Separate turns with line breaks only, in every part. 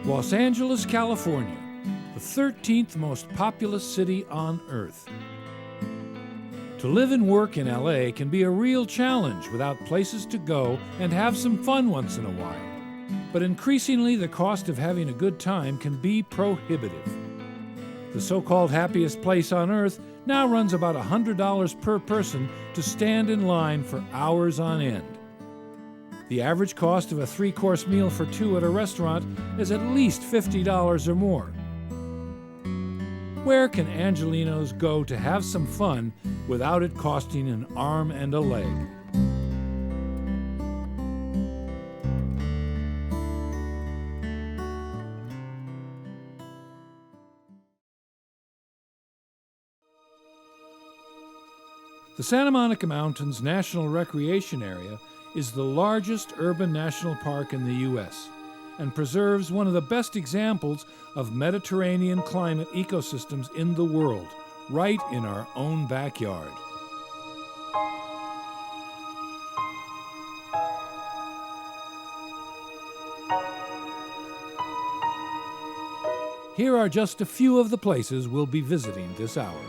Los Angeles, California, the 13th most populous city on Earth. To live and work in LA can be a real challenge without places to go and have some fun once in a while. But increasingly, the cost of having a good time can be prohibitive. The so-called happiest place on Earth now runs about $100 per person to stand in line for hours on end. The average cost of a 3-course meal for two at a restaurant is at least $50 or more. Where can Angelinos go to have some fun without it costing an arm and a leg? The Santa Monica Mountains National Recreation Area is the largest urban national park in the U.S. and preserves one of the best examples of Mediterranean climate ecosystems in the world, right in our own backyard. Here are just a few of the places we'll be visiting this hour.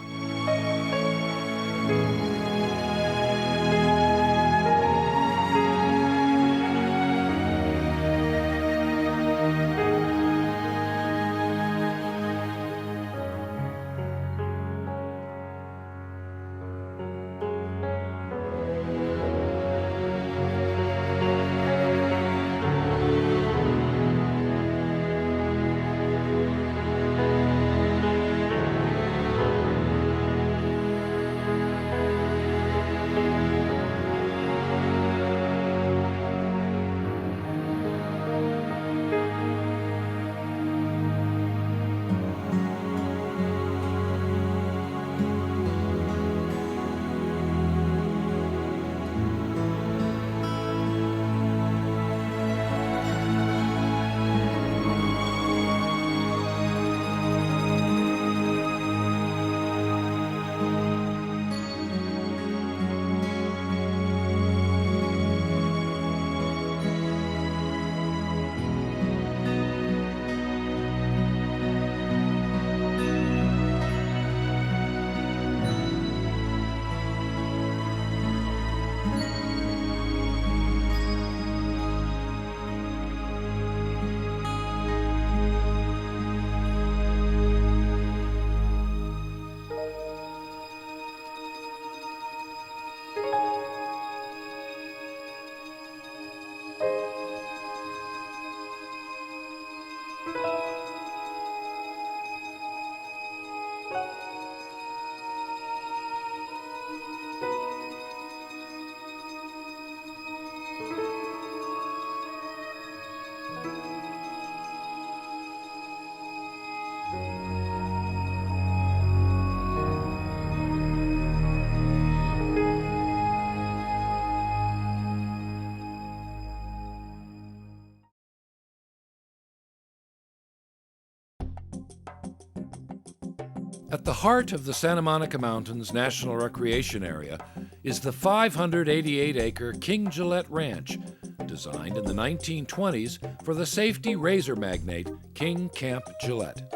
At the heart of the Santa Monica Mountains National Recreation Area is the 588-acre King Gillette Ranch, designed in the 1920s for the safety razor magnate King Camp Gillette.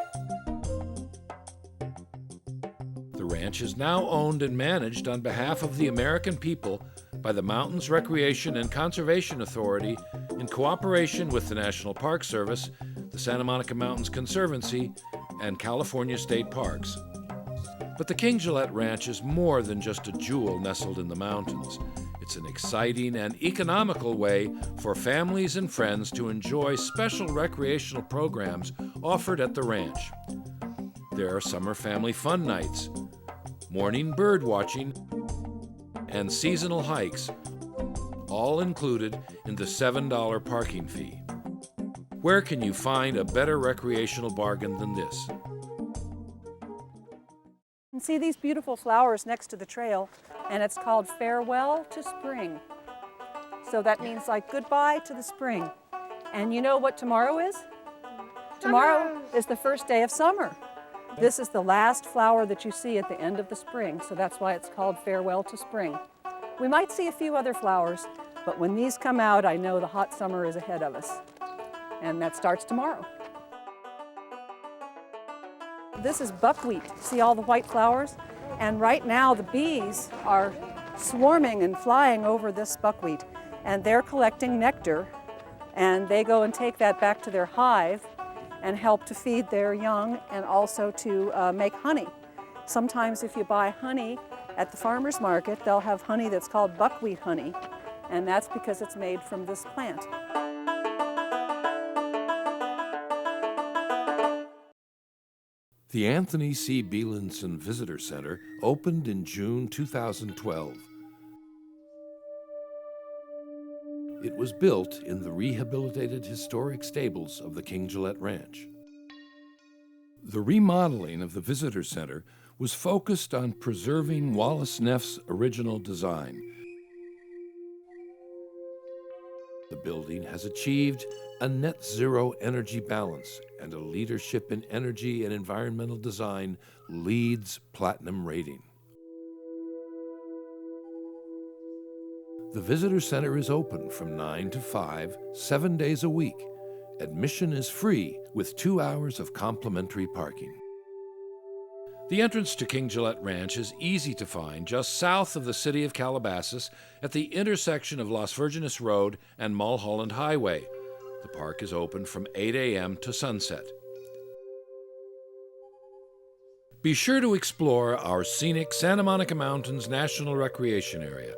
The ranch is now owned and managed on behalf of the American people by the Mountains Recreation and Conservation Authority in cooperation with the National Park Service, the Santa Monica Mountains Conservancy, and California State Parks. But the King Gillette Ranch is more than just a jewel nestled in the mountains. It's an exciting and economical way for families and friends to enjoy special recreational programs offered at the ranch. There are summer family fun nights, morning bird watching, and seasonal hikes, all included in the $7 parking fee. Where can you find a better recreational bargain than this?
You can see these beautiful flowers next to the trail, and it's called Farewell to Spring. So that means like goodbye to the spring. And you know what tomorrow is? Tomorrow is the first day of summer. This is the last flower that you see at the end of the spring, so that's why it's called Farewell to Spring. We might see a few other flowers, but when these come out, I know the hot summer is ahead of us. And that starts tomorrow. This is buckwheat. See all the white flowers? And right now the bees are swarming and flying over this buckwheat, and they're collecting nectar, and they go and take that back to their hive and help to feed their young and also to make honey. Sometimes if you buy honey at the farmer's market, they'll have honey that's called buckwheat honey, and that's because it's made from this plant.
The Anthony C. Bielenson Visitor Center opened in June 2012. It was built in the rehabilitated historic stables of the King Gillette Ranch. The remodeling of the Visitor Center was focused on preserving Wallace Neff's original design. The building has achieved a net zero energy balance and a leadership in energy and environmental design LEED's Platinum rating. The Visitor Center is open from 9 to 5, 7 days a week. Admission is free with 2 hours of complimentary parking. The entrance to King Gillette Ranch is easy to find just south of the city of Calabasas at the intersection of Las Virgenes Road and Mulholland Highway. The park is open from 8 a.m. to sunset. Be sure to explore our scenic Santa Monica Mountains National Recreation Area.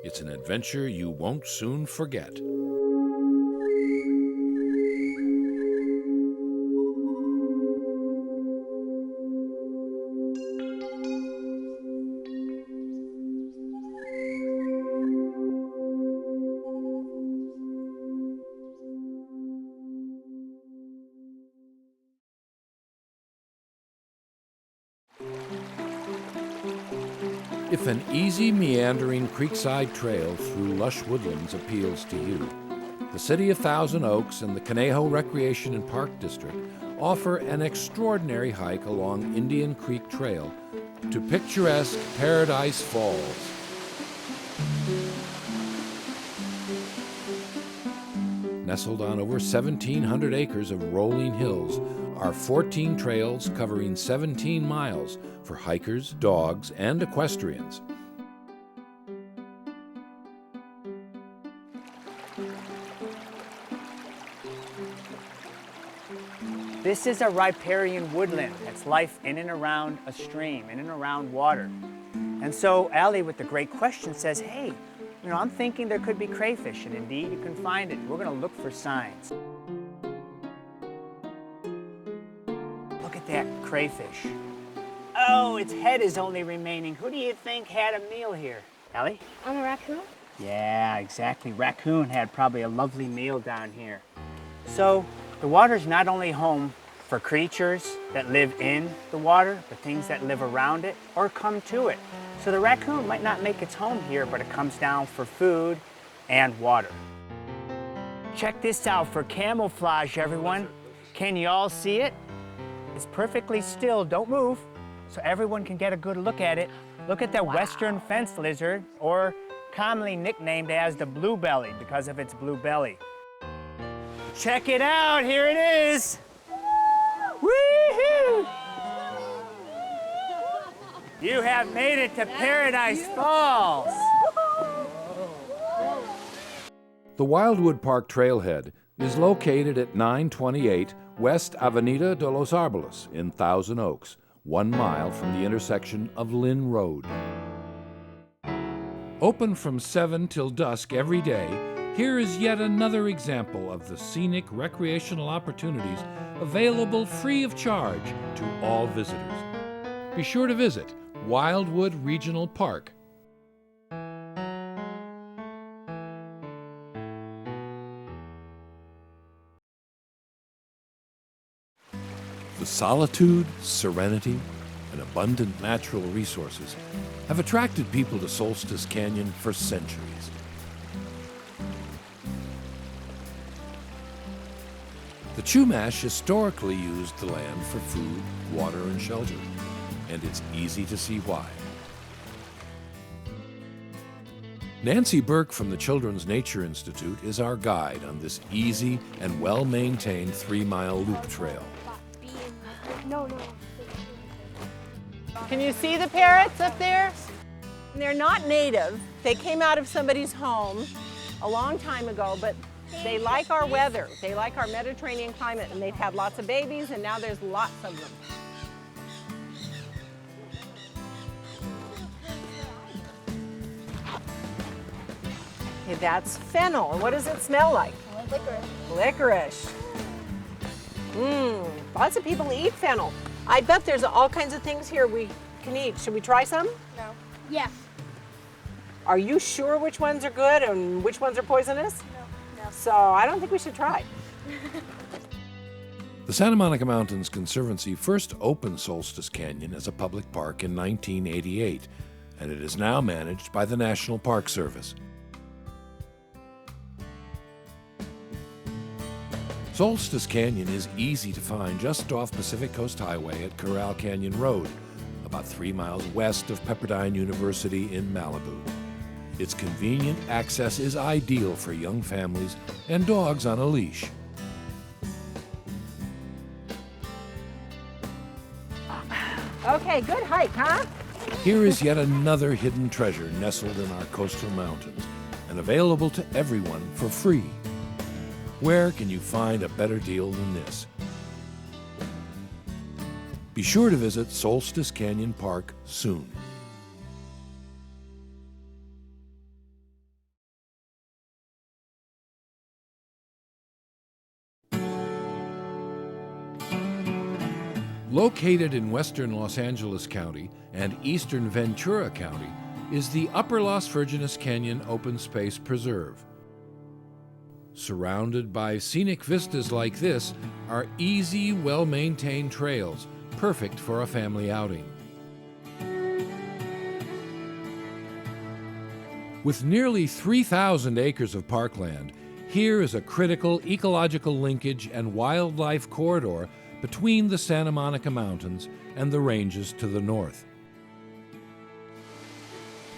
It's an adventure you won't soon forget. If an easy, meandering creekside trail through lush woodlands appeals to you, the City of Thousand Oaks and the Conejo Recreation and Park District offer an extraordinary hike along Indian Creek Trail to picturesque Paradise Falls. Nestled on over 1,700 acres of rolling hills are 14 trails covering 17 miles for hikers, dogs, and equestrians.
This is a riparian woodland. That's life in and around a stream, in and around water. And so Allie, with the great question, says, hey, I'm thinking there could be crayfish, and indeed you can find it. We're going to look for signs. Look at that crayfish. Oh, its head is only remaining. Who do you think had a meal here? Allie?
I'm a raccoon?
Yeah, exactly. Raccoon had probably a lovely meal down here. So the water's not only home for creatures that live in the water, but things that live around it or come to it. So the raccoon might not make its home here, but it comes down for food and water. Check this out for camouflage, everyone. Can you all see it? It's perfectly still, don't move, so everyone can get a good look at it. Look at the western fence lizard, or commonly nicknamed as the blue belly because of its blue belly. Check it out, here it is. Woo-hoo! You have made it to Paradise Falls.
The Wildwood Park trailhead is located at 928 West Avenida de los Árboles in Thousand Oaks, 1 mile from the intersection of Lynn Road. Open from 7 till dusk every day, here is yet another example of the scenic recreational opportunities available free of charge to all visitors. Be sure to visit Wildwood Regional Park. The solitude, serenity, and abundant natural resources have attracted people to Solstice Canyon for centuries. The Chumash historically used the land for food, water, and shelter, and it's easy to see why. Nancy Burke from the Children's Nature Institute is our guide on this easy and well-maintained 3-mile loop trail.
No. Can you see the parrots up there?
They're not native. They came out of somebody's home a long time ago, but they like our weather. They like our Mediterranean climate, and they've had lots of babies, and now there's lots of them. Okay, that's fennel. What does it smell like?
Licorice.
Licorice. Lots of people eat fennel. I bet there's all kinds of things here we can eat. Should we try some?
No. Yeah.
Are you sure which ones are good and which ones are poisonous?
No.
So I don't think we should try.
The Santa Monica Mountains Conservancy first opened Solstice Canyon as a public park in 1988, and it is now managed by the National Park Service. Solstice Canyon is easy to find just off Pacific Coast Highway at Corral Canyon Road, about 3 miles west of Pepperdine University in Malibu. Its convenient access is ideal for young families and dogs on a leash.
Okay, good hike, huh?
Here is yet another hidden treasure nestled in our coastal mountains and available to everyone for free. Where can you find a better deal than this? Be sure to visit Solstice Canyon Park soon. Located in western Los Angeles County and eastern Ventura County is the Upper Las Virgenes Canyon Open Space Preserve. Surrounded by scenic vistas like this are easy, well-maintained trails, perfect for a family outing. With nearly 3,000 acres of parkland, here is a critical ecological linkage and wildlife corridor between the Santa Monica Mountains and the ranges to the north.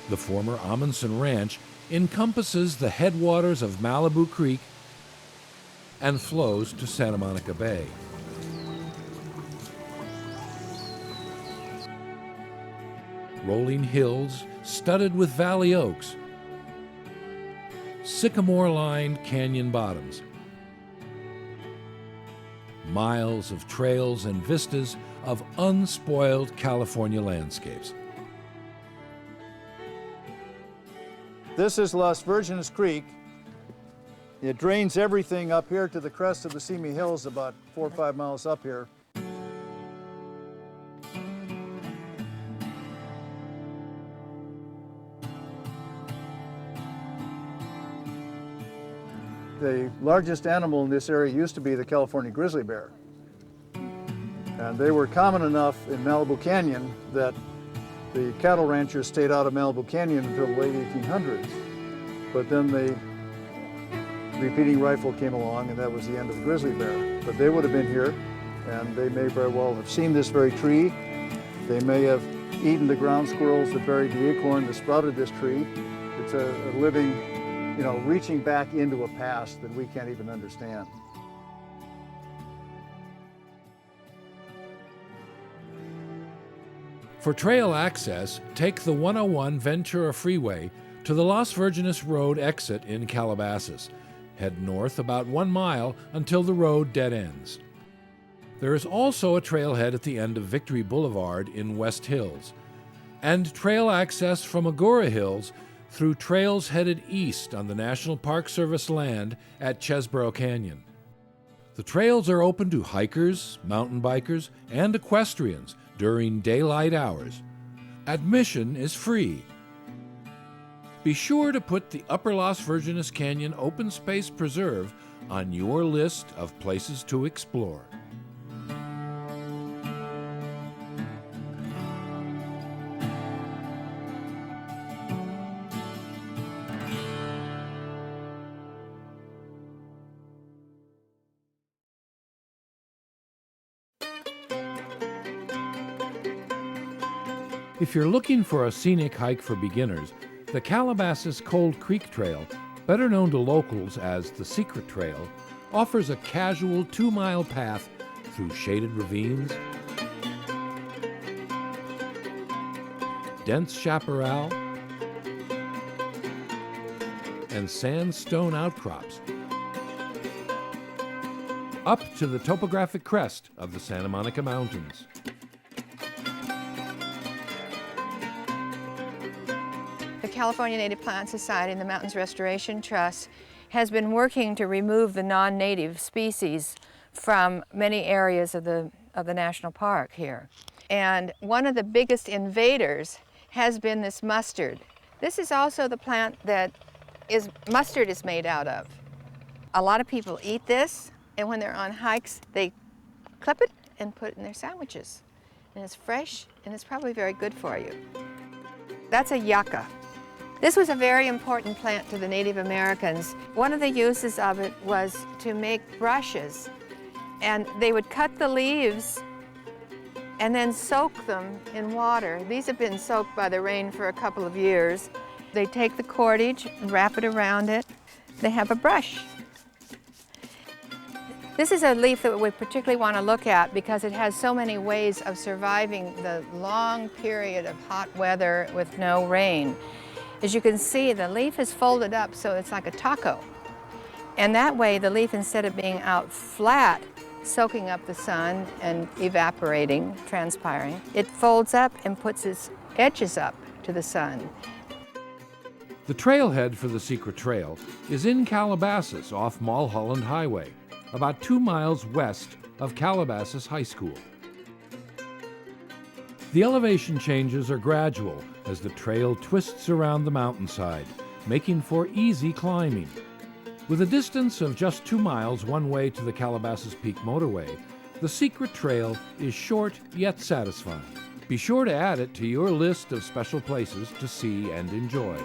The former Amundsen Ranch encompasses the headwaters of Malibu Creek and flows to Santa Monica Bay. Rolling hills studded with valley oaks, sycamore-lined canyon bottoms, miles of trails and vistas of unspoiled California landscapes.
This is Las Virgenes Creek. It drains everything up here to the crest of the Simi Hills about 4 or 5 miles up here. The largest animal in this area used to be the California grizzly bear. And they were common enough in Malibu Canyon that the cattle ranchers stayed out of Malibu Canyon until the late 1800s. But then the repeating rifle came along, and that was the end of the grizzly bear. But they would have been here, and they may very well have seen this very tree. They may have eaten the ground squirrels that buried the acorn that sprouted this tree. It's a living, reaching back into a past that we can't even understand.
For trail access, take the 101 Ventura Freeway to the Las Virgenes Road exit in Calabasas. Head north about 1 mile until the road dead ends. There is also a trailhead at the end of Victory Boulevard in West Hills, and trail access from Agora Hills through trails headed east on the National Park Service land at Chesbrough Canyon. The trails are open to hikers, mountain bikers, and equestrians during daylight hours. Admission is free. Be sure to put the Upper Las Virgenes Canyon Open Space Preserve on your list of places to explore. If you're looking for a scenic hike for beginners, the Calabasas Cold Creek Trail, better known to locals as the Secret Trail, offers a casual 2-mile path through shaded ravines, dense chaparral, and sandstone outcrops, up to the topographic crest of the Santa Monica Mountains.
The California Native Plant Society and the Mountains Restoration Trust has been working to remove the non-native species from many areas of the national park here. And one of the biggest invaders has been this mustard. This is also the plant that mustard is made out of. A lot of people eat this, and when they're on hikes, they clip it and put it in their sandwiches. And it's fresh, and it's probably very good for you. That's a yucca. This was a very important plant to the Native Americans. One of the uses of it was to make brushes, and they would cut the leaves and then soak them in water. These have been soaked by the rain for a couple of years. They take the cordage, wrap it around it. They have a brush. This is a leaf that we particularly want to look at because it has so many ways of surviving the long period of hot weather with no rain. As you can see, the leaf is folded up so it's like a taco. And that way, the leaf, instead of being out flat, soaking up the sun and evaporating, transpiring, it folds up and puts its edges up to the sun.
The trailhead for the Secret Trail is in Calabasas off Mulholland Highway, about 2 miles west of Calabasas High School. The elevation changes are gradual as the trail twists around the mountainside, making for easy climbing. With a distance of just 2 miles one way to the Calabasas Peak motorway, the Secret Trail is short yet satisfying. Be sure to add it to your list of special places to see and enjoy.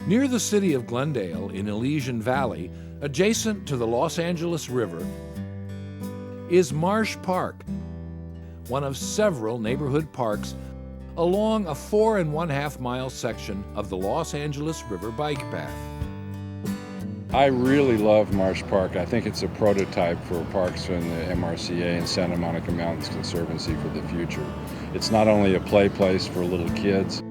Near the city of Glendale in Elysian Valley, adjacent to the Los Angeles River, is Marsh Park, one of several neighborhood parks along a 4.5 mile section of the Los Angeles River bike path.
I really love Marsh Park. I think it's a prototype for parks in the MRCA and Santa Monica Mountains Conservancy for the future. It's not only a play place for little kids,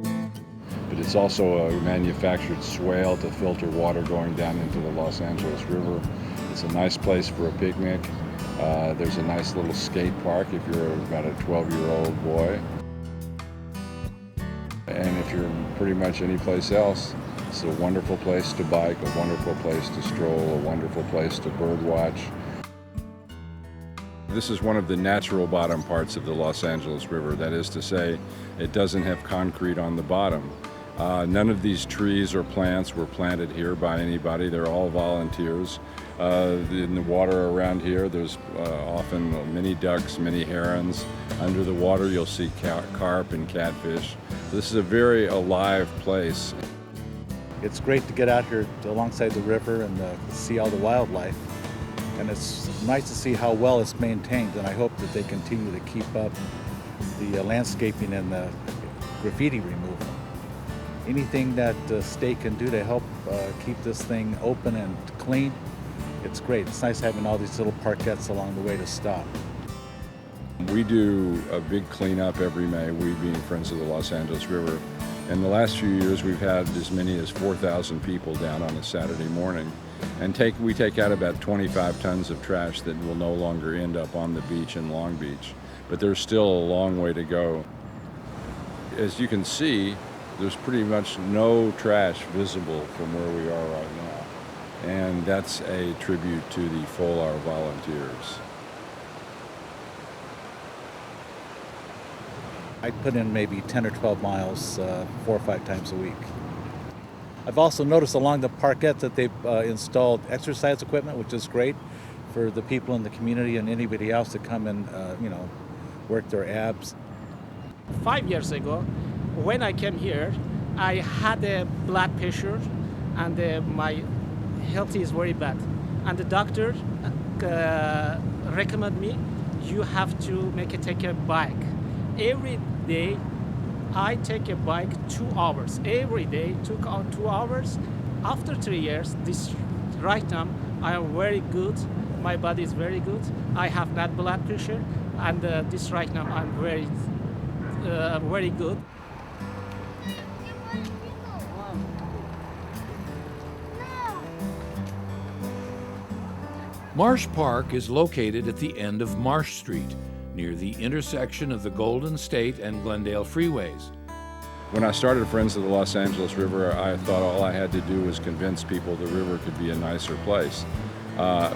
but it's also a manufactured swale to filter water going down into the Los Angeles River. It's a nice place for a picnic. There's a nice little skate park if you're about a 12-year-old boy. And if you're pretty much any place else, it's a wonderful place to bike, a wonderful place to stroll, a wonderful place to birdwatch. This is one of the natural bottom parts of the Los Angeles River. That is to say, it doesn't have concrete on the bottom. None of these trees or plants were planted here by anybody. They're all volunteers. In the water around here, there's often many ducks, many herons. Under the water, you'll see carp and catfish. This is a very alive place.
It's great to get out here alongside the river and see all the wildlife. And it's nice to see how well it's maintained, and I hope that they continue to keep up the landscaping and the graffiti removal. Anything that the state can do to help keep this thing open and clean, it's great. It's nice having all these little parkettes along the way to stop.
We do a big cleanup every May, we being Friends of the Los Angeles River. In the last few years, we've had as many as 4,000 people down on a Saturday morning. And we take out about 25 tons of trash that will no longer end up on the beach in Long Beach. But there's still a long way to go. As you can see, there's pretty much no trash visible from where we are right now. And that's a tribute to the FOLAR volunteers.
I put in maybe 10 or 12 miles 4 or 5 times a week. I've also noticed along the parkette that they've installed exercise equipment, which is great for the people in the community and anybody else to come and work their abs.
5 years ago, when I came here, I had a blood pressure and my health is very bad. And the doctor recommended me, you have to take a bike. Every day, I take a bike 2 hours. Every day took out 2 hours. After 3 years, this right now I am very good. My body is very good. I have not blood pressure, and this right now I'm very good.
Marsh Park is located at the end of Marsh Street, near the intersection of the Golden State and Glendale freeways.
When I started Friends of the Los Angeles River, I thought all I had to do was convince people the river could be a nicer place.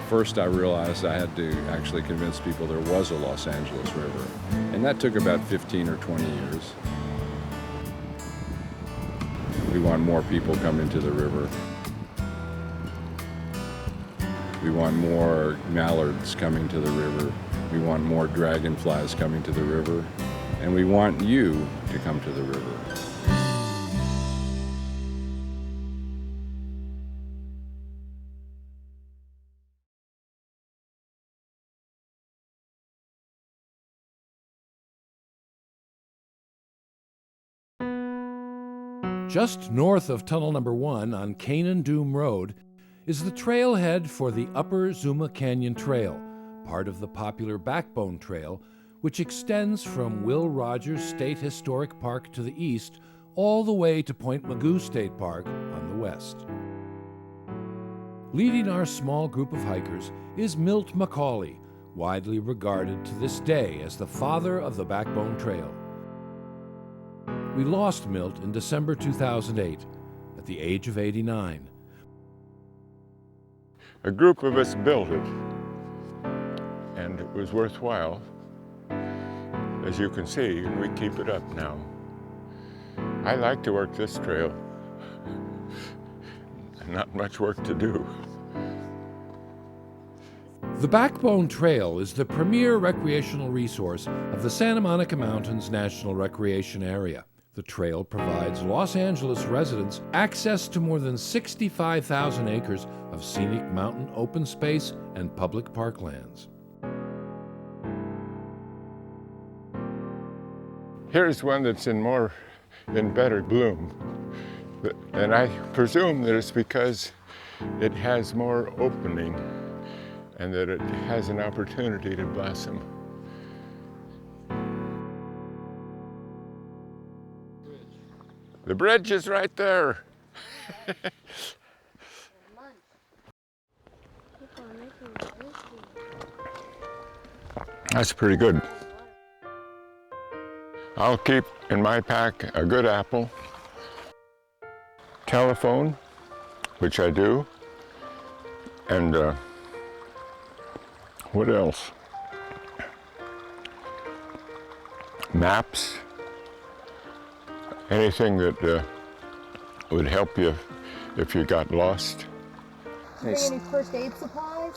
First, I realized I had to actually convince people there was a Los Angeles River, and that took about 15 or 20 years. We want more people coming to the river. We want more mallards coming to the river. We want more dragonflies coming to the river. And we want you to come to the river.
Just north of Tunnel Number 1 on Canaan Doom Road is the trailhead for the Upper Zuma Canyon Trail, part of the popular Backbone Trail, which extends from Will Rogers State Historic Park to the east all the way to Point Mugu State Park on the west. Leading our small group of hikers is Milt McCauley, widely regarded to this day as the father of the Backbone Trail. We lost Milt in December 2008 at the age of 89.
A group of us built it, and it was worthwhile. As you can see, we keep it up now. I like to work this trail. Not much work to do.
The Backbone Trail is the premier recreational resource of the Santa Monica Mountains National Recreation Area. The trail provides Los Angeles residents access to more than 65,000 acres of scenic mountain open space and public parklands.
Here's one that's in better bloom. And I presume that it's because it has more opening and that it has an opportunity to blossom. The bridge is right there. That's pretty good. I'll keep in my pack a good apple, telephone, which I do, and what else? Maps, anything that would help you if you got lost.
Any first aid supplies?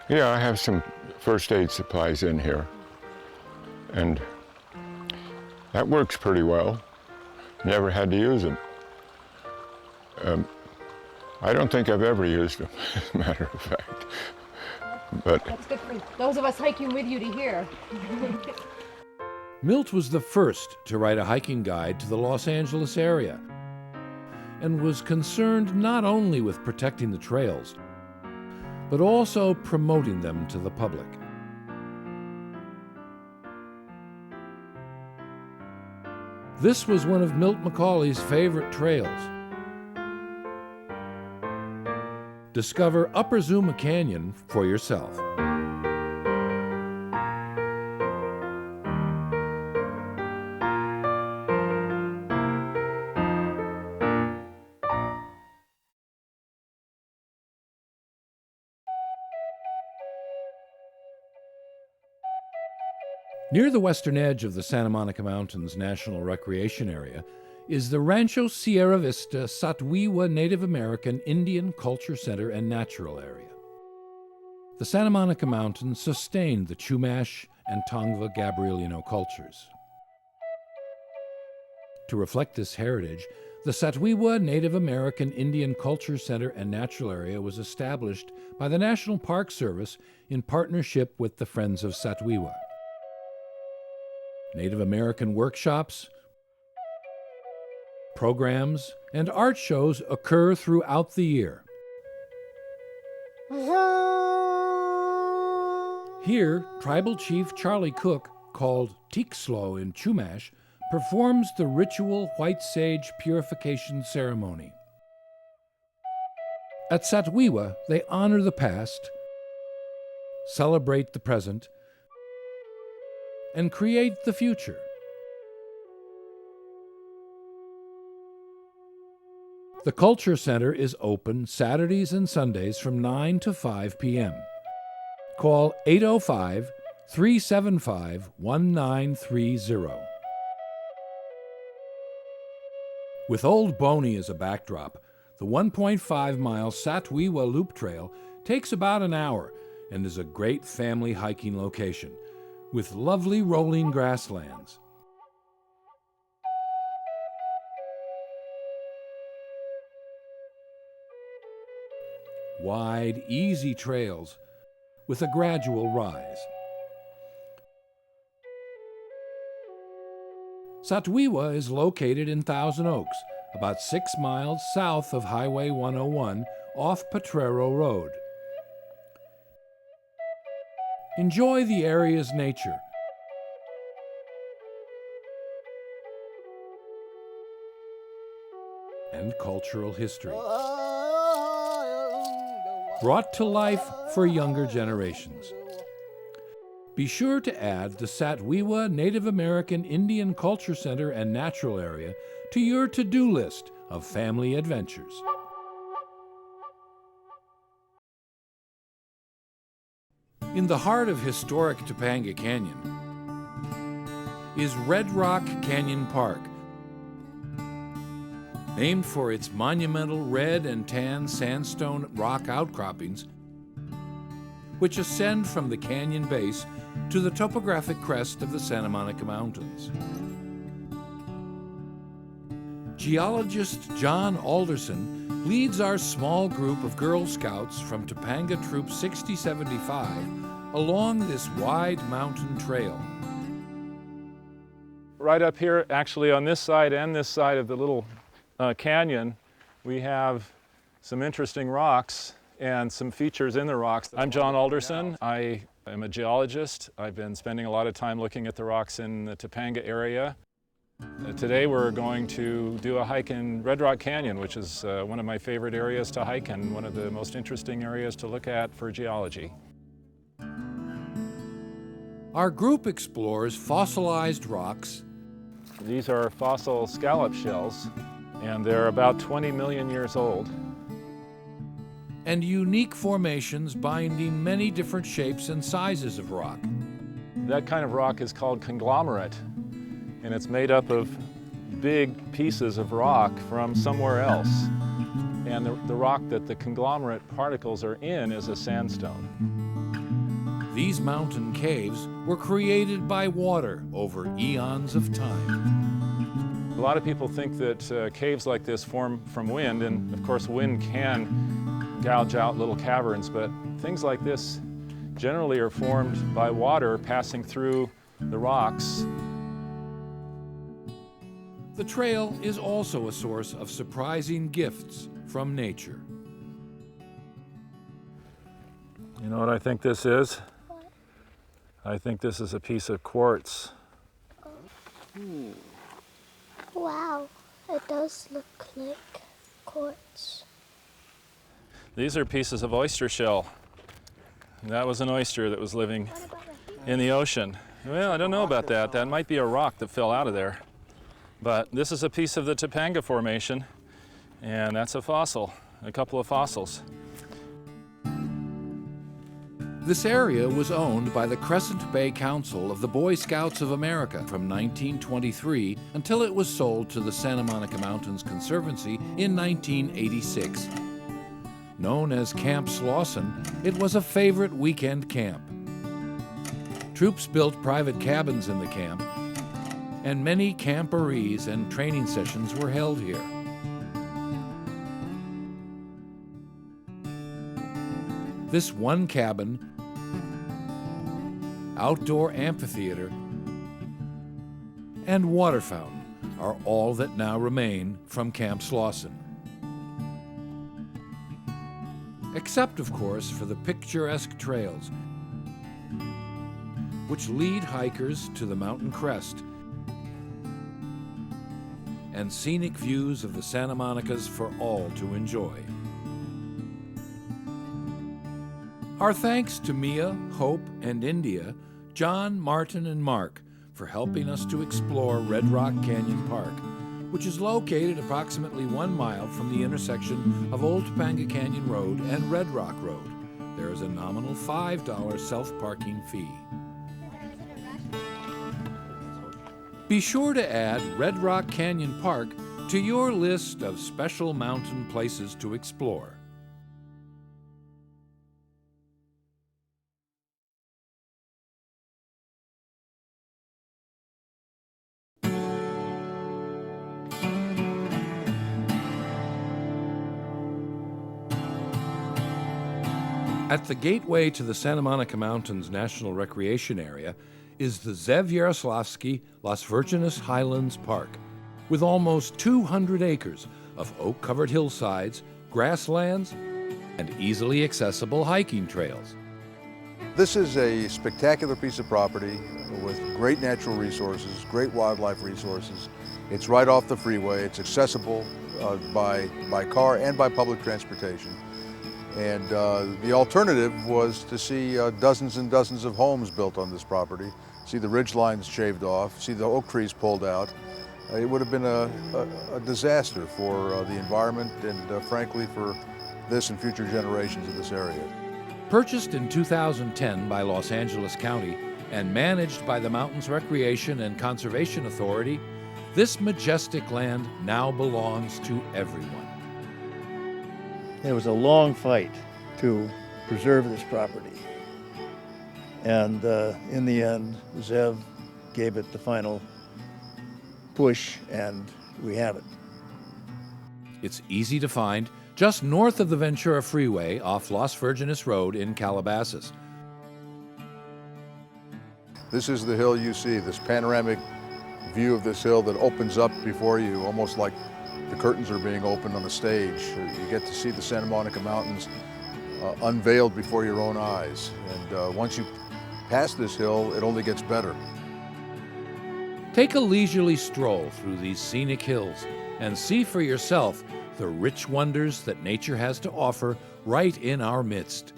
Yeah, I have some first aid supplies in here, and that works pretty well. Never had to use them. I don't think I've ever used them, as a matter of fact. But
that's good for those of us hiking with you to hear.
Milt was the first to write a hiking guide to the Los Angeles area and was concerned not only with protecting the trails, but also promoting them to the public. This was one of Milt McCauley's favorite trails. Discover Upper Zuma Canyon for yourself. Near the western edge of the Santa Monica Mountains National Recreation Area is the Rancho Sierra Vista Satwiwa Native American Indian Culture Center and Natural Area. The Santa Monica Mountains sustained the Chumash and Tongva Gabrielino cultures. To reflect this heritage, the Satwiwa Native American Indian Culture Center and Natural Area was established by the National Park Service in partnership with the Friends of Satwiwa. Native American workshops, programs, and art shows occur throughout the year. Here, tribal chief Charlie Cook, called Tikslo in Chumash, performs the ritual white sage purification ceremony. At Satwiwa, they honor the past, celebrate the present, and create the future. The Culture Center is open Saturdays and Sundays from 9 to 5 p.m. Call 805-375-1930. With Old Boney as a backdrop, the 1.5-mile Satwiwa Loop Trail takes about an hour and is a great family hiking location with lovely rolling grasslands. Wide, easy trails with a gradual rise. Satwiwa is located in Thousand Oaks, about 6 miles south of Highway 101 off Potrero Road. Enjoy the area's nature. And cultural history. Brought to life for younger generations. Be sure to add the Satwiwa Native American Indian Culture Center and Natural Area to your to-do list of family adventures. In the heart of historic Topanga Canyon is Red Rock Canyon Park, named for its monumental red and tan sandstone rock outcroppings, which ascend from the canyon base to the topographic crest of the Santa Monica Mountains. Geologist John Alderson leads our small group of Girl Scouts from Topanga Troop 6075 along this wide mountain trail.
Right up here, actually on this side and this side of the little canyon, we have some interesting rocks and some features in the rocks. I'm John Alderson. I am a geologist. I've been spending a lot of time looking at the rocks in the Topanga area. Today we're going to do a hike in Red Rock Canyon, which is one of my favorite areas to hike and one of the most interesting areas to look at for geology.
Our group explores fossilized rocks.
These are fossil scallop shells, and they're about 20 million years old.
And unique formations binding many different shapes and sizes of rock.
That kind of rock is called conglomerate, and it's made up of big pieces of rock from somewhere else. And the rock that the conglomerate particles are in is a sandstone.
These mountain caves were created by water over eons of time.
A lot of people think that caves like this form from wind, and of course wind can gouge out little caverns, but things like this generally are formed by water passing through the rocks.
The trail is also a source of surprising gifts from nature.
You know what I think this is?
What?
I think this is a piece of quartz.
Wow, it does look like quartz.
These are pieces of oyster shell. That was an oyster that was living in the ocean. Well, I don't know about that. That might be a rock that fell out of there. But this is a piece of the Topanga Formation, and that's a fossil, a couple of fossils.
This area was owned by the Crescent Bay Council of the Boy Scouts of America from 1923 until it was sold to the Santa Monica Mountains Conservancy in 1986. Known as Camp Slauson, it was a favorite weekend camp. Troops built private cabins in the camp, and many camporees and training sessions were held here. This one cabin, outdoor amphitheater, and water fountain are all that now remain from Camp Slauson. Except, of course, for the picturesque trails which lead hikers to the mountain crest, and scenic views of the Santa Monicas for all to enjoy. Our thanks to Mia, Hope, and India, John, Martin, and Mark for helping us to explore Red Rock Canyon Park, which is located approximately 1 mile from the intersection of Old Topanga Canyon Road and Red Rock Road. There is a nominal $5 self-parking fee. Be sure to add Red Rock Canyon Park to your list of special mountain places to explore. At the gateway to the Santa Monica Mountains National Recreation Area is the Zev Yaroslavsky Las Virgenes Highlands Park, with almost 200 acres of oak-covered hillsides, grasslands, and easily accessible hiking trails.
This is a spectacular piece of property with great natural resources, great wildlife resources. It's right off the freeway. It's accessible by car and by public transportation. And the alternative was to see dozens and dozens of homes built on this property, see the ridge lines shaved off, see the oak trees pulled out. It would have been a disaster for the environment and frankly for this and future generations of this area.
Purchased in 2010 by Los Angeles County and managed by the Mountains Recreation and Conservation Authority, this majestic land now belongs to everyone.
It was a long fight to preserve this property. And in the end, Zev gave it the final push, and we have it.
It's easy to find just north of the Ventura Freeway off Las Virgenes Road in Calabasas.
This is the hill you see, this panoramic view of this hill that opens up before you, almost like the curtains are being opened on a stage. You get to see the Santa Monica Mountains unveiled before your own eyes. And once you pass this hill, it only gets better.
Take a leisurely stroll through these scenic hills and see for yourself the rich wonders that nature has to offer right in our midst.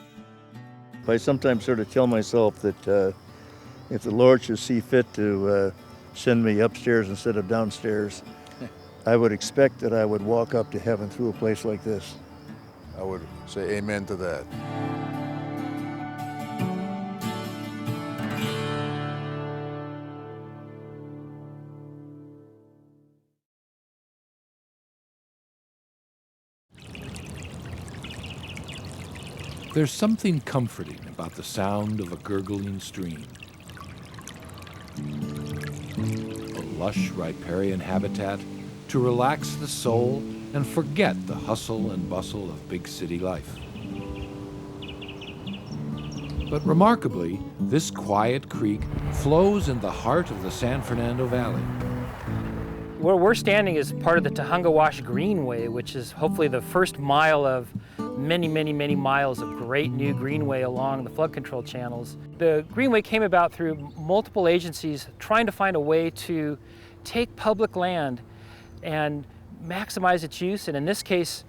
I sometimes sort of tell myself that if the Lord should see fit to send me upstairs instead of downstairs, I would expect that I would walk up to heaven through a place like this.
I would say amen to that.
There's something comforting about the sound of a gurgling stream. A lush riparian habitat to relax the soul and forget the hustle and bustle of big city life. But remarkably, this quiet creek flows in the heart of the San Fernando Valley.
Where we're standing is part of the Tujunga Wash Greenway, which is hopefully the first mile of many, many, many miles of great new greenway along the flood control channels. The Greenway came about through multiple agencies trying to find a way to take public land and maximize its use, and in this case,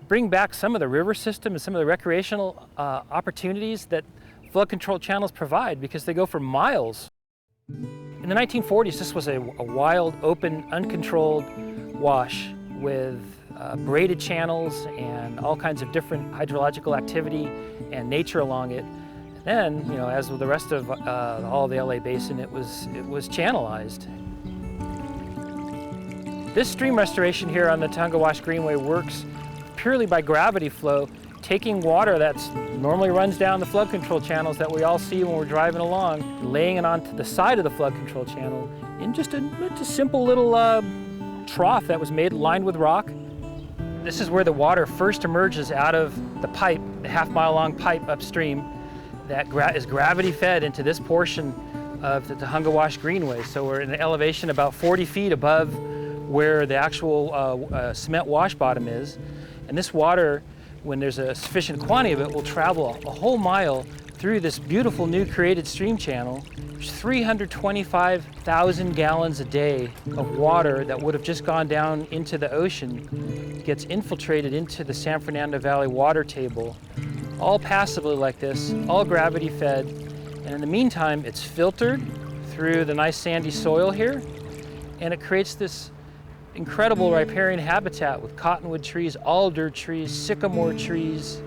bring back some of the river system and some of the recreational opportunities that flood control channels provide, because they go for miles. In the 1940s, this was a wild, open, uncontrolled wash with braided channels and all kinds of different hydrological activity and nature along it. And then, as with the rest of all of the LA Basin, it was channelized. This stream restoration here on the Tujunga Wash Greenway works purely by gravity flow, taking water that normally runs down the flood control channels that we all see when we're driving along, laying it onto the side of the flood control channel in just a simple little trough that was made lined with rock. This is where the water first emerges out of the pipe, the half-mile-long pipe upstream that is gravity-fed into this portion of the Tujunga Wash Greenway. So we're in an elevation about 40 feet above where the actual cement wash bottom is. And this water, when there's a sufficient quantity of it, will travel a whole mile through this beautiful new created stream channel There's 325,000 gallons a day of water that would have just gone down into the ocean, gets infiltrated into the San Fernando Valley water table, all passively like this, all gravity fed. And in the meantime, it's filtered through the nice sandy soil here, and it creates this incredible riparian habitat with cottonwood trees, alder trees, sycamore trees,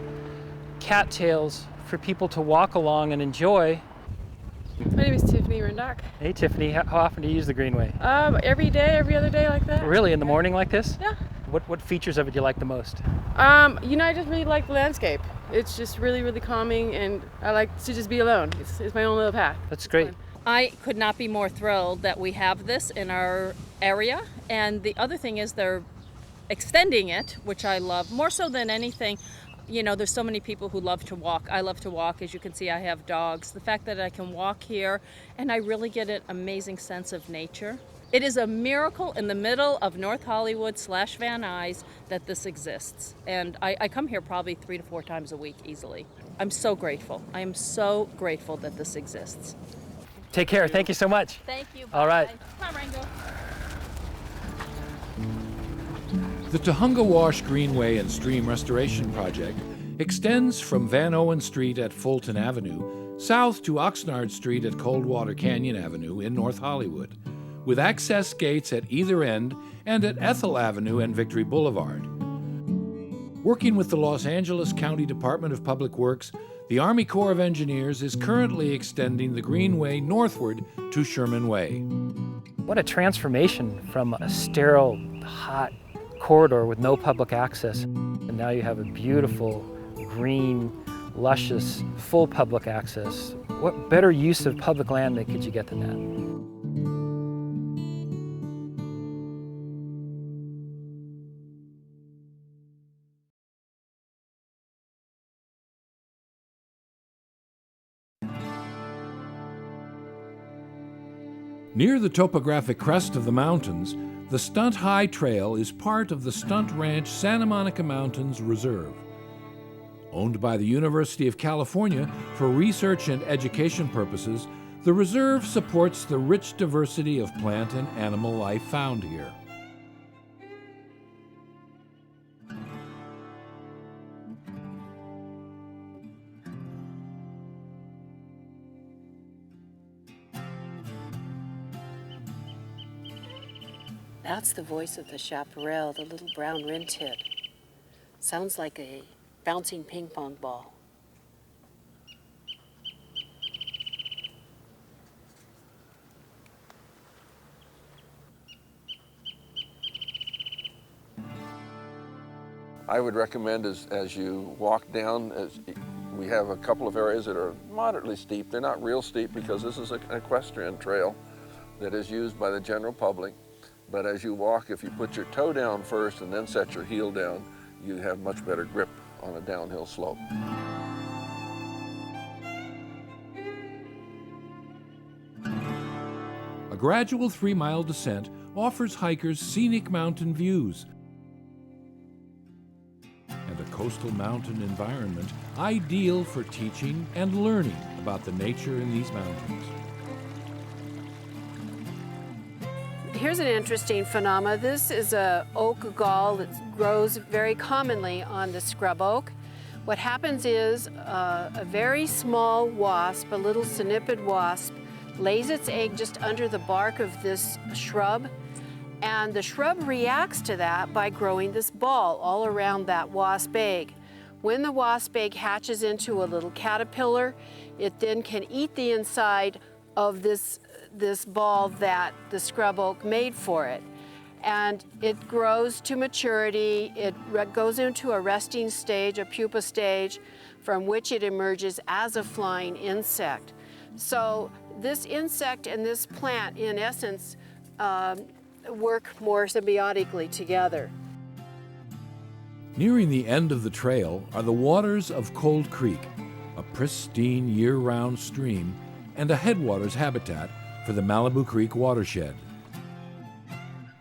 cattails for people to walk along and enjoy.
My name is Tiffany Rendock.
Hey Tiffany, how often do you use the Greenway?
Every day, every other day like that.
Really, in the morning like this?
Yeah.
What features of it do you like the most?
I just really like the landscape. It's just really, really calming, and I like to just be alone. It's my own little path.
That's great.
I could not be more thrilled that we have this in our area. And the other thing is they're extending it, which I love more so than anything. You know, there's so many people who love to walk. I love to walk. As you can see, I have dogs. The fact that I can walk here and I really get an amazing sense of nature. It is a miracle in the middle of North Hollywood / Van Nuys that this exists. And I come here probably 3 to 4 times a week easily. I'm so grateful. I am so grateful that this exists.
Take care. Thank you so much.
Thank you.
All right.
Come on, Rango.
The Tujunga Wash Greenway and Stream Restoration Project extends from Van Owen Street at Fulton Avenue south to Oxnard Street at Coldwater Canyon Avenue in North Hollywood, with access gates at either end and at Ethel Avenue and Victory Boulevard. Working with the Los Angeles County Department of Public Works, the Army Corps of Engineers is currently extending the Greenway northward to Sherman Way.
What a transformation from a sterile, hot corridor with no public access. And now you have a beautiful, green, luscious, full public access. What better use of public land could you get than that?
Near the topographic crest of the mountains, the Stunt High Trail is part of the Stunt Ranch Santa Monica Mountains Reserve. Owned by the University of California for research and education purposes, the reserve supports the rich diversity of plant and animal life found here.
That's the voice of the chaparral, the little brown wren-tit. Sounds like a bouncing ping pong ball.
I would recommend as you walk down, we have a couple of areas that are moderately steep. They're not real steep because this is an equestrian trail that is used by the general public. But as you walk, if you put your toe down first and then set your heel down, you have much better grip on a downhill slope.
A gradual 3-mile descent offers hikers scenic mountain views and a coastal mountain environment ideal for teaching and learning about the nature in these mountains.
Here's an interesting phenomena. This is a oak gall that grows very commonly on the scrub oak. What happens is a very small wasp, a little synipid wasp, lays its egg just under the bark of this shrub, and the shrub reacts to that by growing this ball all around that wasp egg. When the wasp egg hatches into a little caterpillar, it then can eat the inside of this ball that the scrub oak made for it. And it grows to maturity, it goes into a resting stage, a pupa stage, from which it emerges as a flying insect. So this insect and this plant, in essence, work more symbiotically together.
Nearing the end of the trail are the waters of Cold Creek, a pristine year-round stream and a headwaters habitat for the Malibu Creek watershed.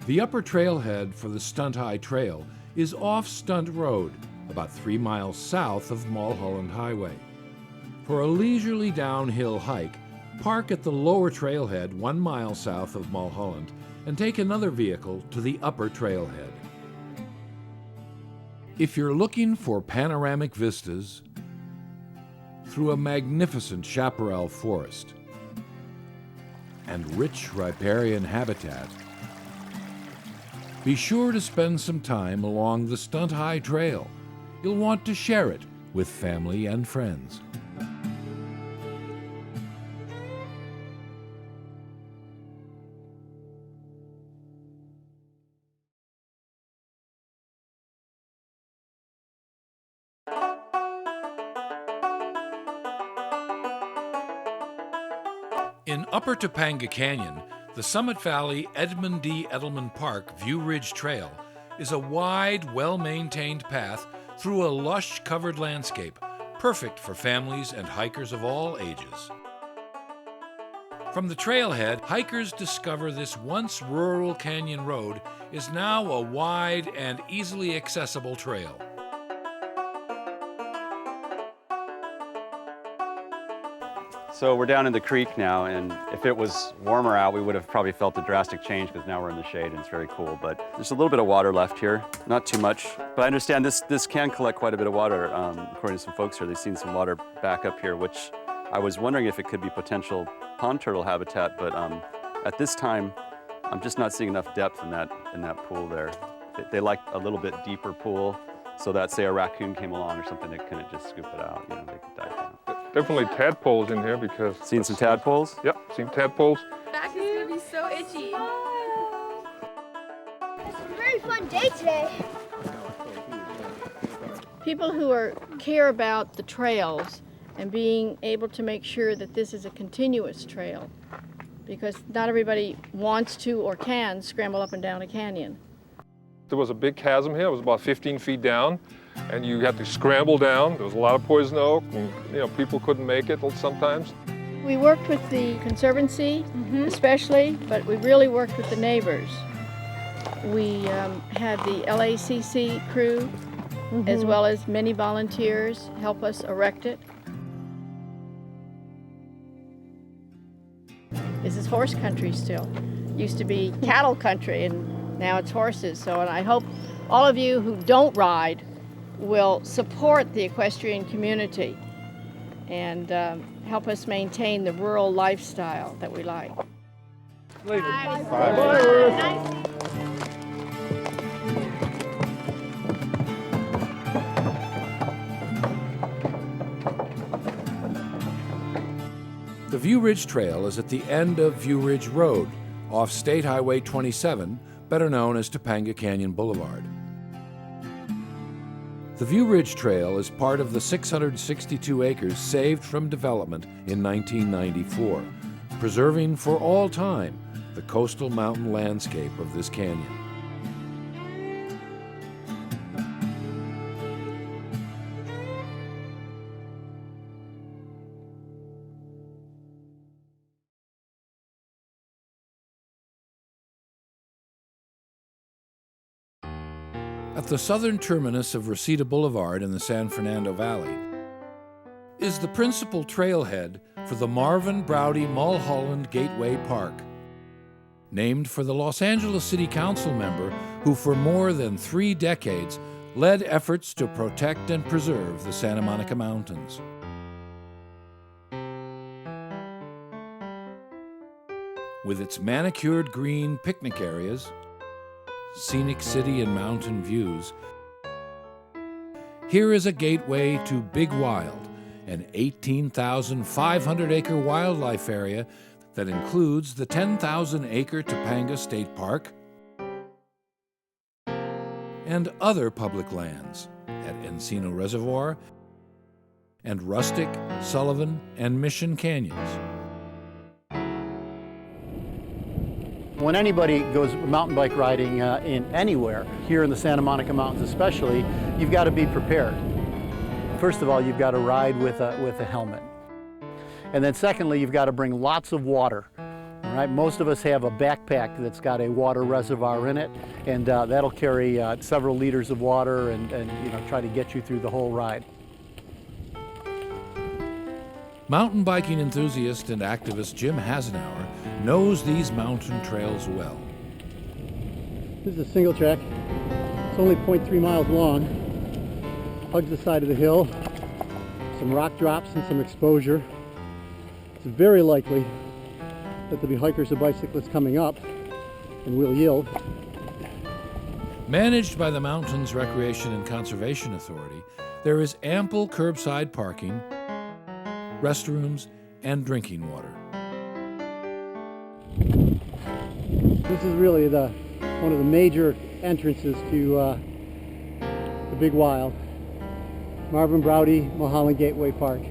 The upper trailhead for the Stunt High Trail is off Stunt Road, about 3 miles south of Mulholland Highway. For a leisurely downhill hike, park at the lower trailhead 1 mile south of Mulholland and take another vehicle to the upper trailhead. If you're looking for panoramic vistas through a magnificent chaparral forest and rich riparian habitat, be sure to spend some time along the Stunt High Trail. You'll want to share it with family and friends. In Upper Topanga Canyon, the Summit Valley Edmund D. Edelman Park View Ridge Trail is a wide, well-maintained path through a lush covered landscape, perfect for families and hikers of all ages. From the trailhead, hikers discover this once rural canyon road is now a wide and easily accessible trail.
So we're down in the creek now, and if it was warmer out, we would have probably felt a drastic change because now we're in the shade and it's very cool. But there's a little bit of water left here, not too much. But I understand this can collect quite a bit of water. According to some folks here, they've seen some water back up here, which I was wondering if it could be potential pond turtle habitat. But at this time, I'm just not seeing enough depth in that pool there. They like a little bit deeper pool, so that say a raccoon came along or something, they couldn't just scoop it out. You know, they could dive down.
Definitely tadpoles in here because...
Seen some tadpoles?
Yep, seen tadpoles.
Back is gonna be so itchy.
It's a very fun day today.
People who care about the trails and being able to make sure that this is a continuous trail, because not everybody wants to or can scramble up and down a canyon.
There was a big chasm here. It was about 15 feet down, and you had to scramble down. There was a lot of poison oak, and people couldn't make it sometimes.
We worked with the Conservancy especially, but we really worked with the neighbors. We had the LACC crew as well as many volunteers help us erect it. This is horse country still. Used to be cattle country, and now it's horses. So, and I hope all of you who don't ride will support the equestrian community and help us maintain the rural lifestyle that we like.
Bye.
Bye.
The View Ridge Trail is at the end of View Ridge Road, off State Highway 27, better known as Topanga Canyon Boulevard. The View Ridge Trail is part of the 662 acres saved from development in 1994, preserving for all time the coastal mountain landscape of this canyon. At the southern terminus of Reseda Boulevard in the San Fernando Valley is the principal trailhead for the Marvin Braude Mulholland Gateway Park, named for the Los Angeles City Council member who for more than 3 decades led efforts to protect and preserve the Santa Monica Mountains. With its manicured green picnic areas, scenic city and mountain views, here is a gateway to Big Wild, an 18,500-acre wildlife area that includes the 10,000-acre Topanga State Park and other public lands at Encino Reservoir and Rustic, Sullivan, and Mission Canyons.
When anybody goes mountain bike riding in anywhere, here in the Santa Monica Mountains especially, you've got to be prepared. First of all, you've got to ride with a helmet. And then secondly, you've got to bring lots of water. All right? Most of us have a backpack that's got a water reservoir in it, and that'll carry several liters of water and try to get you through the whole ride.
Mountain biking enthusiast and activist Jim Hasenauer knows these mountain trails well.
This is a single track. It's only 0.3 miles long. Hugs the side of the hill. Some rock drops and some exposure. It's very likely that there'll be hikers or bicyclists coming up, and we'll yield.
Managed by the Mountains Recreation and Conservation Authority, there is ample curbside parking, restrooms, and drinking water.
This is really one of the major entrances to the Big Wild. Marvin, Braude, Mulholland Gateway Park.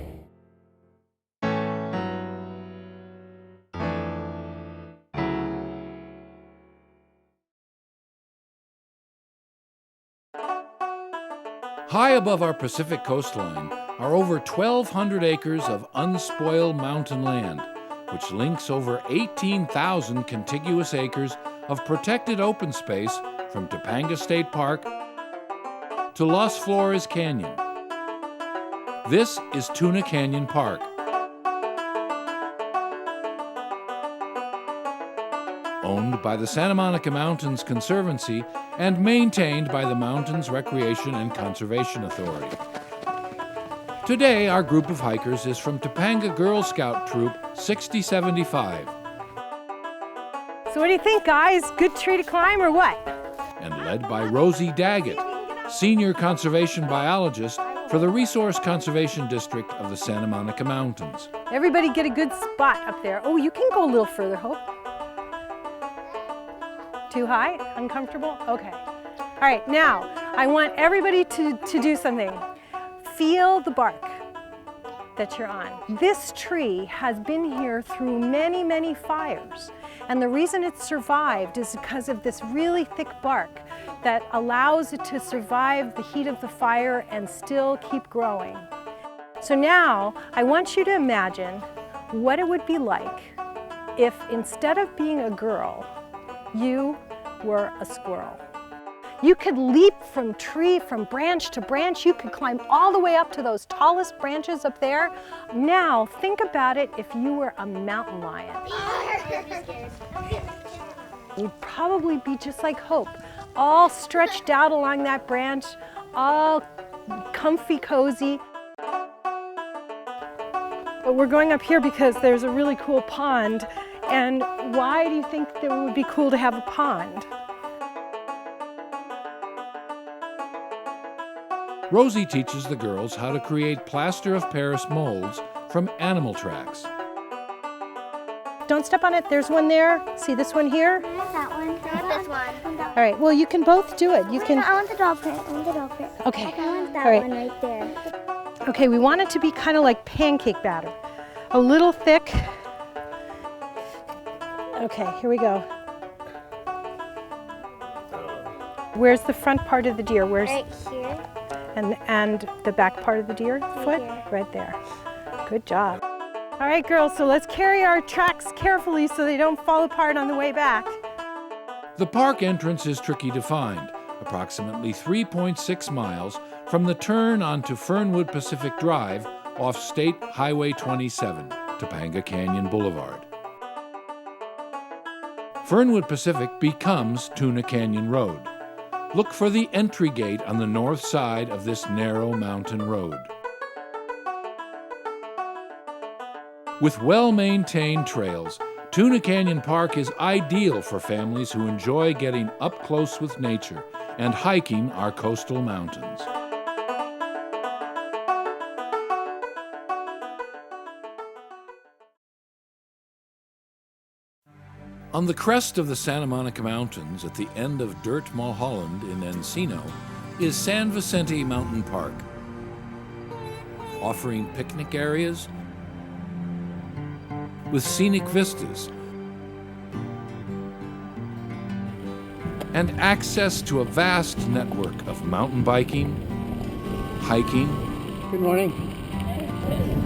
High above our Pacific coastline are over 1,200 acres of unspoiled mountain land, which links over 18,000 contiguous acres of protected open space from Topanga State Park to Las Flores Canyon. This is Tuna Canyon Park. Owned by the Santa Monica Mountains Conservancy and maintained by the Mountains Recreation and Conservation Authority. Today, our group of hikers is from Topanga Girl Scout Troop 6075.
So what do you think, guys? Good tree to climb or what?
And led by Rosie Daggett, Senior Conservation Biologist for the Resource Conservation District of the Santa Monica Mountains.
Everybody get a good spot up there. Oh, you can go a little further, Hope. Too high? Uncomfortable? Okay. All right, now I want everybody to do something. Feel the bark that you're on. This tree has been here through many, many fires. And the reason it survived is because of this really thick bark that allows it to survive the heat of the fire and still keep growing. So now I want you to imagine what it would be like if instead of being a girl, you were a squirrel. You could leap from branch to branch. You could climb all the way up to those tallest branches up there. Now, think about it if you were a mountain lion. You'd probably be just like Hope, all stretched out along that branch, all comfy, cozy. But we're going up here because there's a really cool pond. And why do you think that it would be cool to have a pond?
Rosie teaches the girls how to create plaster of Paris molds from animal tracks.
Don't step on it. There's one there. See this one here?
That one. Not this one.
All right. Well, you can both do it. You can.
I want the dog print. I want the dog print.
Okay.
I want that
All right.
one right there.
Okay. We want it to be kind of like pancake batter, a little thick. Okay. Here we go. Where's the front part of the deer? Where's?
Right here.
And the back part of the deer foot? Right there. Good job. All right, girls, so let's carry our tracks carefully so they don't fall apart on the way back.
The park entrance is tricky to find, approximately 3.6 miles from the turn onto Fernwood Pacific Drive off State Highway 27, Topanga Canyon Boulevard. Fernwood Pacific becomes Tuna Canyon Road. Look for the entry gate on the north side of this narrow mountain road. With well-maintained trails, Tuna Canyon Park is ideal for families who enjoy getting up close with nature and hiking our coastal mountains. On the crest of the Santa Monica Mountains at the end of Dirt Mulholland in Encino is San Vicente Mountain Park, offering picnic areas with scenic vistas and access to a vast network of mountain biking, hiking,
good morning,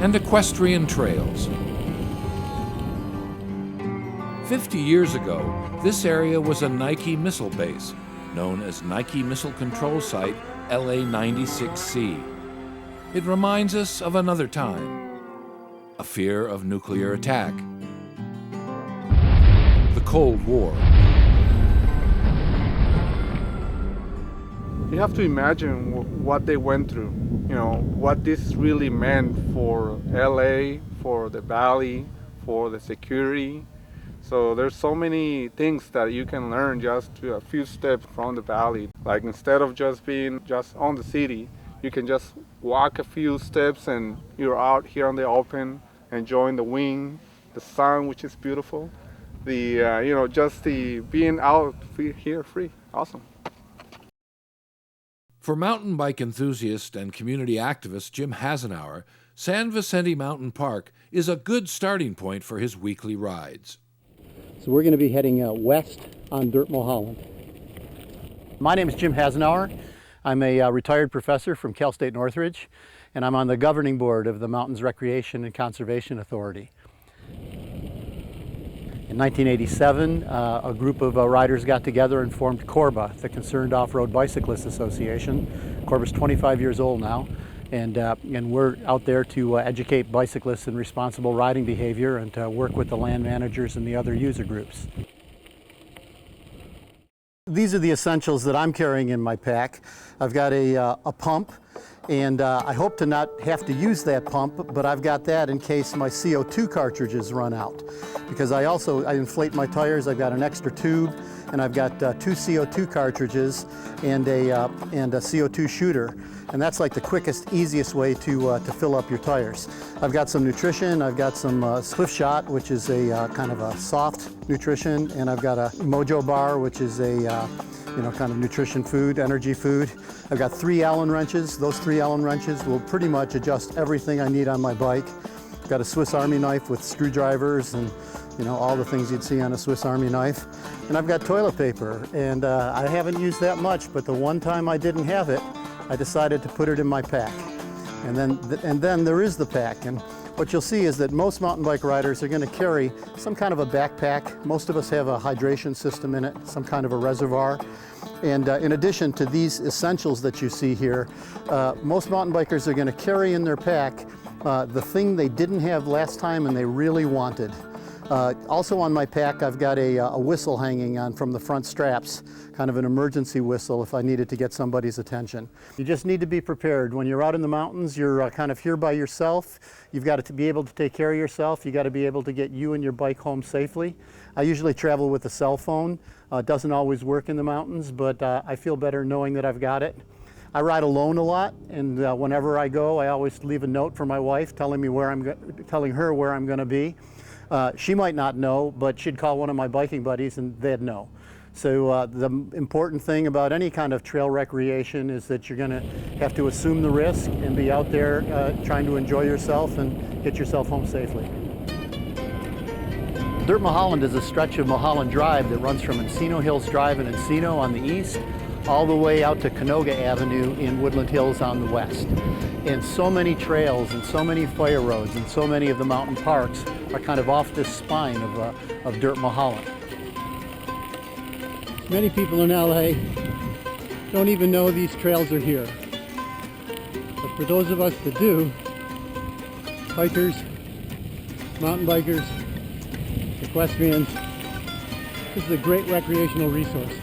and equestrian trails. 50 years ago, this area was a Nike missile base, known as Nike Missile Control Site LA-96C. It reminds us of another time. a fear of nuclear attack, the Cold War.
You have to imagine what they went through, you know, what this really meant for LA, for the valley, for the security. So there's so many things that you can learn just a few steps from the valley. Like instead of just being just on the city, you can just walk a few steps and you're out here on the open, enjoying the wind, the sun, which is beautiful. Just the being out here free, awesome.
For mountain bike enthusiast and community activist Jim Hasenauer, San Vicente Mountain Park is a good starting point for his weekly rides.
So we're going to be heading west on Dirt Mulholland. My name is Jim Hasenauer. I'm a retired professor from Cal State Northridge, and I'm on the governing board of the Mountains Recreation and Conservation Authority. In 1987, a group of riders got together and formed CORBA, the Concerned Off-Road Bicyclists Association. CORBA's 25 years old now, and we're out there to educate bicyclists in responsible riding behavior and to work with the land managers and the other user groups. These are the essentials that I'm carrying in my pack. I've got a pump, and I hope to not have to use that pump, but I've got that in case my CO2 cartridges run out. Because I inflate my tires, I've got an extra tube, and I've got 2 CO2 cartridges and a CO2 shooter. And that's like the quickest, easiest way to fill up your tires. I've got some nutrition. I've got some Swift Shot, which is a kind of a soft nutrition, and I've got a Mojo Bar, which is a kind of nutrition food, energy food. I've got 3 Allen wrenches. Those 3 Allen wrenches will pretty much adjust everything I need on my bike. I've got a Swiss Army knife with screwdrivers and all the things you'd see on a Swiss Army knife. And I've got toilet paper, and I haven't used that much, but the one time I didn't have it, I decided to put it in my pack. And then there is the pack. And what you'll see is that most mountain bike riders are going to carry some kind of a backpack. Most of us have a hydration system in it, some kind of a reservoir. And in addition to these essentials that you see here, most mountain bikers are going to carry in their pack the thing they didn't have last time and they really wanted. Also on my pack, I've got a whistle hanging on from the front straps, kind of an emergency whistle if I needed to get somebody's attention. You just need to be prepared. When you're out in the mountains, you're kind of here by yourself. You've got to be able to take care of yourself. You've got to be able to get you and your bike home safely. I usually travel with a cell phone. It doesn't always work in the mountains, but I feel better knowing that I've got it. I ride alone a lot, and whenever I go, I always leave a note for my wife telling her where I'm going to be. She might not know, but she'd call one of my biking buddies and they'd know. So the important thing about any kind of trail recreation is that you're going to have to assume the risk and be out there trying to enjoy yourself and get yourself home safely. Dirt Mulholland is a stretch of Mulholland Drive that runs from Encino Hills Drive in Encino on the east all the way out to Canoga Avenue in Woodland Hills on the west. And so many trails and so many fire roads and so many of the mountain parks are kind of off this spine of Dirt Mulholland. Many people in LA don't even know these trails are here. But for those of us that do, hikers, mountain bikers, equestrians, this is a great recreational resource.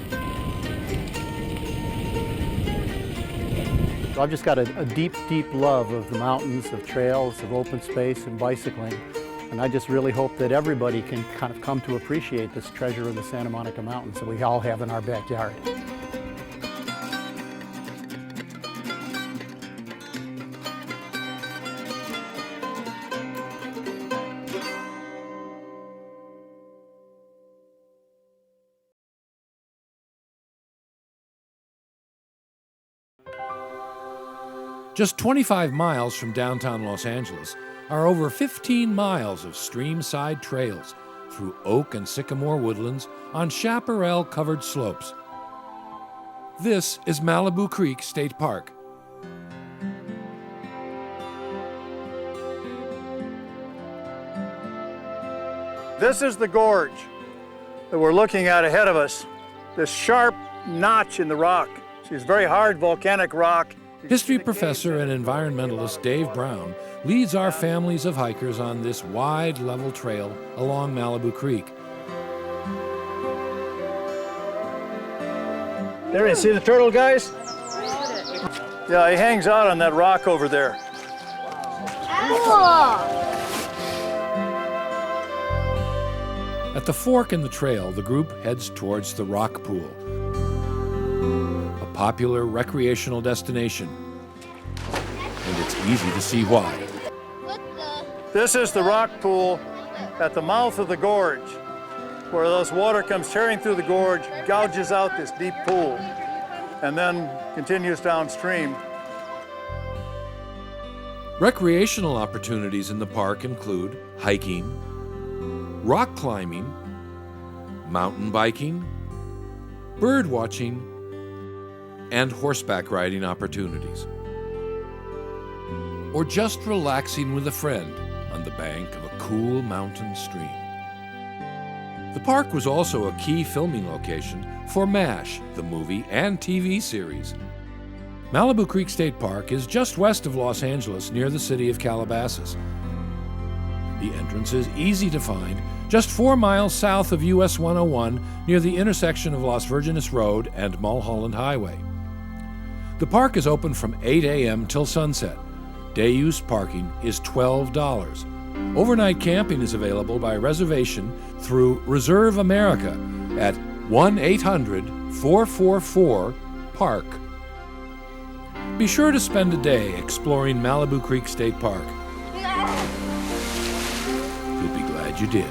So I've just got a deep, deep love of the mountains, of trails, of open space and bicycling. And I just really hope that everybody can kind of come to appreciate this treasure of the Santa Monica Mountains that we all have in our backyard.
Just 25 miles from downtown Los Angeles are over 15 miles of stream-side trails through oak and sycamore woodlands on chaparral-covered slopes. This is Malibu Creek State Park.
This is the gorge that we're looking at ahead of us. This sharp notch in the rock. It's very hard volcanic rock.
History professor and environmentalist Dave Brown leads our families of hikers on this wide, level trail along Malibu Creek.
There, you see the turtle, guys? Yeah, he hangs out on that rock over there.
At the fork in the trail, the group heads towards the rock pool, a popular recreational destination. And it's easy to see why.
This is the rock pool at the mouth of the gorge, where those water comes tearing through the gorge, gouges out this deep pool, and then continues downstream.
Recreational opportunities in the park include hiking, rock climbing, mountain biking, bird watching, and horseback riding opportunities. Or just relaxing with a friend on the bank of a cool mountain stream. The park was also a key filming location for MASH, the movie and TV series. Malibu Creek State Park is just west of Los Angeles near the city of Calabasas. The entrance is easy to find, just 4 miles south of US 101 near the intersection of Las Virgenes Road and Mulholland Highway. The park is open from 8 a.m. till sunset. Day-use parking is $12. Overnight camping is available by reservation through Reserve America at 1-800-444-PARK. Be sure to spend a day exploring Malibu Creek State Park. You'll be glad you did.